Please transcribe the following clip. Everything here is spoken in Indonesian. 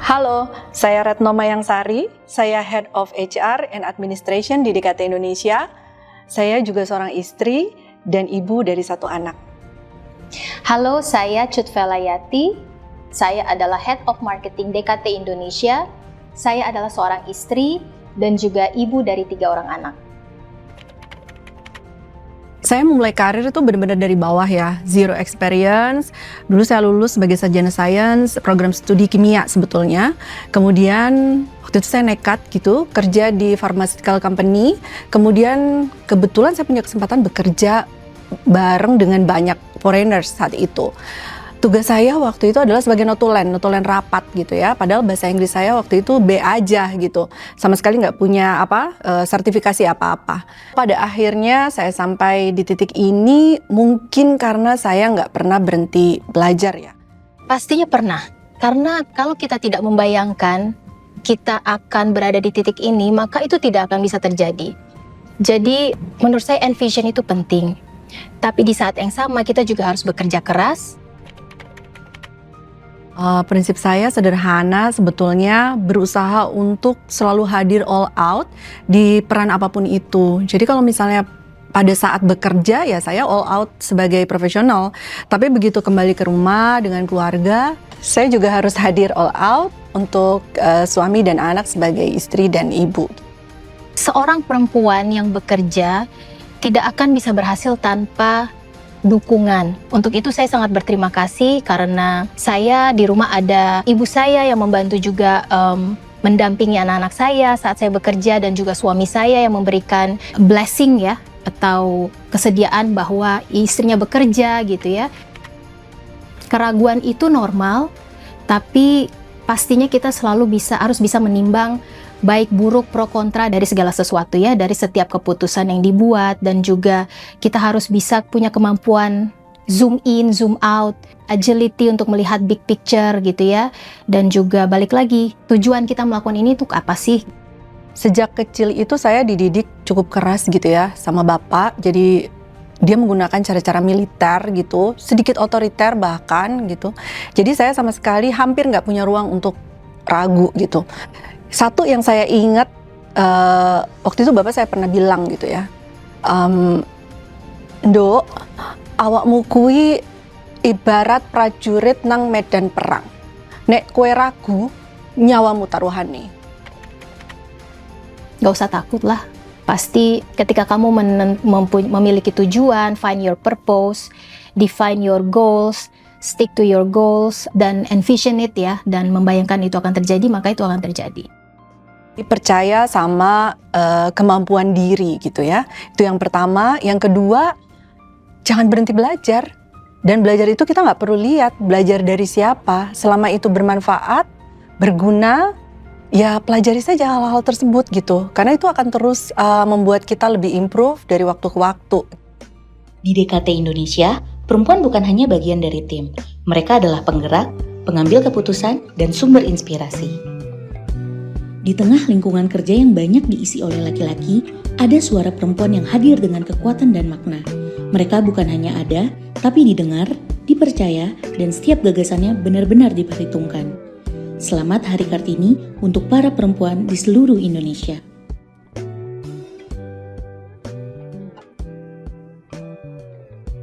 Halo, saya Retno Mayangsari, saya Head of HR and Administration di DKT Indonesia. Saya juga seorang istri dan ibu dari satu anak. Halo, saya Cut Velayati. Saya adalah Head of Marketing DKT Indonesia. Saya adalah seorang istri dan juga ibu dari 3 orang anak. Saya memulai karir itu benar-benar dari bawah ya, zero experience. Dulu saya lulus sebagai sarjana sains, program studi kimia sebetulnya. Kemudian waktu itu saya nekat gitu, kerja di pharmaceutical company. Kemudian kebetulan saya punya kesempatan bekerja bareng dengan banyak foreigners saat itu. Tugas saya waktu itu adalah sebagai notulen rapat gitu ya. Padahal bahasa Inggris saya waktu itu B aja gitu. Sama sekali nggak punya sertifikasi apa-apa. Pada akhirnya saya sampai di titik ini mungkin karena saya nggak pernah berhenti belajar ya. Pastinya pernah, karena kalau kita tidak membayangkan kita akan berada di titik ini, maka itu tidak akan bisa terjadi. Jadi menurut saya envision itu penting. Tapi di saat yang sama kita juga harus bekerja keras. Prinsip saya sederhana sebetulnya, berusaha untuk selalu hadir all out di peran apapun itu. Jadi kalau misalnya pada saat bekerja ya saya all out sebagai profesional, tapi begitu kembali ke rumah dengan keluarga, saya juga harus hadir all out untuk suami dan anak sebagai istri dan ibu. Seorang perempuan yang bekerja tidak akan bisa berhasil tanpa dukungan. Untuk itu saya sangat berterima kasih karena saya di rumah ada ibu saya yang membantu juga mendampingi anak-anak saya saat saya bekerja, dan juga suami saya yang memberikan blessing ya, atau kesediaan bahwa istrinya bekerja gitu ya. Keraguan itu normal, tapi pastinya kita selalu harus bisa menimbang baik buruk pro kontra dari segala sesuatu ya, dari setiap keputusan yang dibuat, dan juga kita harus bisa punya kemampuan zoom in, zoom out, agility untuk melihat big picture gitu ya, dan juga balik lagi tujuan kita melakukan ini untuk apa sih. Sejak kecil itu saya dididik cukup keras gitu ya sama bapak, jadi dia menggunakan cara-cara militer gitu, sedikit otoriter bahkan gitu. Jadi saya sama sekali hampir nggak punya ruang untuk ragu gitu. Satu yang saya ingat, waktu itu bapak saya pernah bilang gitu ya, Nduk, awakmu kui ibarat prajurit nang medan perang. Nek kue ragu, nyawamu taruhane. Gak usah takut lah. Pasti ketika kamu memiliki tujuan, find your purpose, define your goals, stick to your goals, dan envision it ya, dan membayangkan itu akan terjadi, maka itu akan terjadi. Percaya sama kemampuan diri gitu ya. Itu yang pertama. Yang kedua, jangan berhenti belajar. Dan belajar itu kita nggak perlu lihat belajar dari siapa. Selama itu bermanfaat, berguna, ya pelajari saja hal-hal tersebut gitu. Karena itu akan terus membuat kita lebih improve dari waktu ke waktu. Di DKT Indonesia, perempuan bukan hanya bagian dari tim. Mereka adalah penggerak, pengambil keputusan, dan sumber inspirasi. Di tengah lingkungan kerja yang banyak diisi oleh laki-laki, ada suara perempuan yang hadir dengan kekuatan dan makna. Mereka bukan hanya ada, tapi didengar, dipercaya, dan setiap gagasannya benar-benar diperhitungkan. Selamat Hari Kartini untuk para perempuan di seluruh Indonesia.